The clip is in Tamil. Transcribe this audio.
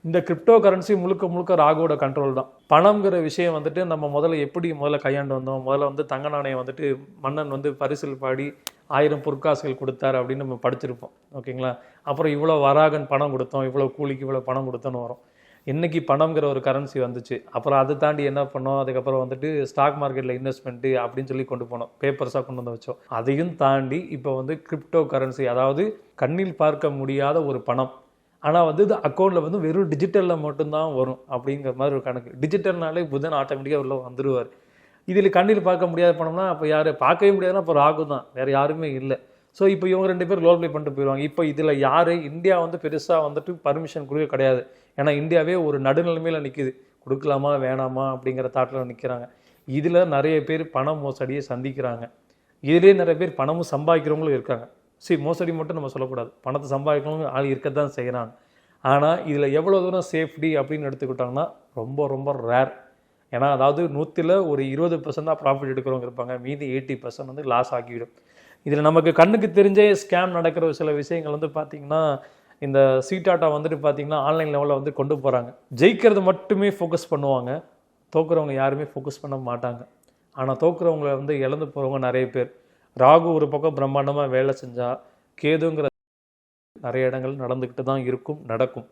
இந்த கிரிப்டோ கரன்சி முழுக்க முழுக்க ராகுவோட கண்ட்ரோல் தான். பணம்ங்கிற விஷயம் வந்துட்டு நம்ம முதல்ல கையாண்டு வந்தோம். முதல்ல வந்து தங்க நாணயம் வந்துட்டு மன்னன் வந்து பரிசில் பாடி 1000 பொற்காசுகள் கொடுத்தார் அப்படின்னு நம்ம படிச்சிருப்போம். ஓகேங்களா? அப்புறம் இவ்வளோ வராகன் பணம் கொடுத்தோம், இவ்வளோ கூலிக்கு இவ்வளோ பணம் கொடுத்தோன்னு வரும். இன்னைக்கு பணம்ங்கிற ஒரு கரன்சி வந்துச்சு. அப்புறம் அதை தாண்டி என்ன பண்ணோம், அதுக்கப்புறம் வந்துட்டு ஸ்டாக் மார்க்கெட்டில் இன்வெஸ்ட்மெண்ட்டு அப்படின்னு சொல்லி கொண்டு போனோம், பேப்பர்ஸாக கொண்டு வந்து வச்சோம். அதையும் தாண்டி இப்போ வந்து கிரிப்டோ கரன்சி, அதாவது கண்ணில் பார்க்க முடியாத ஒரு பணம், ஆனால் வந்து இது அக்கௌண்ட்டில் வந்து வெறும் டிஜிட்டலில் மட்டும்தான் வரும் அப்படிங்கிற மாதிரி ஒரு கணக்கு. டிஜிட்டல்னாலே புதன் ஆட்டோமேட்டிக்காக உள்ள வந்துடுவார். இதில் கண்ணில் பார்க்க முடியாத பணம்னா அப்போ யார் பார்க்கவே முடியாதுன்னா அப்போ ராகு தான், வேறு யாருமே இல்லை. ஸோ இப்போ இவங்க 2 பேர் ரோல் ப்ளே பண்ணிட்டு போயிடுவாங்க. இப்போ இதில் யார், இந்தியா வந்து பெருசாக வந்துட்டு பர்மிஷன் கொடுக்க கிடையாது. ஏன்னா இந்தியாவே ஒரு நடுநிலைமையில் நிற்கிது, கொடுக்கலாமா வேணாமா அப்படிங்கிற தாட்டில் நிற்கிறாங்க. இதில் நிறைய பேர் பண மோசடியை சந்திக்கிறாங்க. இதிலே நிறைய பேர் பணமும் சம்பாதிக்கிறவங்களும் இருக்காங்க. மோசடி மட்டும் நம்ம சொல்லக்கூடாது, பணத்தை சம்பாதிக்கிறவங்க ஆள் இருக்க தான் செய்கிறாங்க. ஆனால் இதில் எவ்வளோ தூரம் சேஃப்டி அப்படின்னு எடுத்துக்கிட்டோம்னா ரொம்ப ரொம்ப ரேர். ஏன்னா அதாவது 100ல் ஒரு 20% தான் ப்ராஃபிட் எடுக்கிறவங்க இருப்பாங்க, மீதி 80% வந்து லாஸ் ஆகிவிடும். இதில் நமக்கு கண்ணுக்கு தெரிஞ்சே ஸ்கேம் நடக்கிற சில விஷயங்கள் வந்து பார்த்திங்கன்னா, இந்த சீட்டாட்டா வந்துட்டு பார்த்திங்கன்னா ஆன்லைன் லெவலில் வந்து கொண்டு போகிறாங்க. ஜெயிக்கிறது மட்டுமே ஃபோக்கஸ் பண்ணுவாங்க, தோக்குறவங்க யாருமே ஃபோக்கஸ் பண்ண மாட்டாங்க. ஆனால் தோக்குறவங்களை வந்து இழந்து போகிறவங்க நிறைய பேர். ராகு ஒரு பக்கம் பிரம்மாண்டமாக வேலை செஞ்சால், கேதுங்கிற நிறைய இடங்கள் நடந்துக்கிட்டு தான் இருக்கும், நடக்கும்.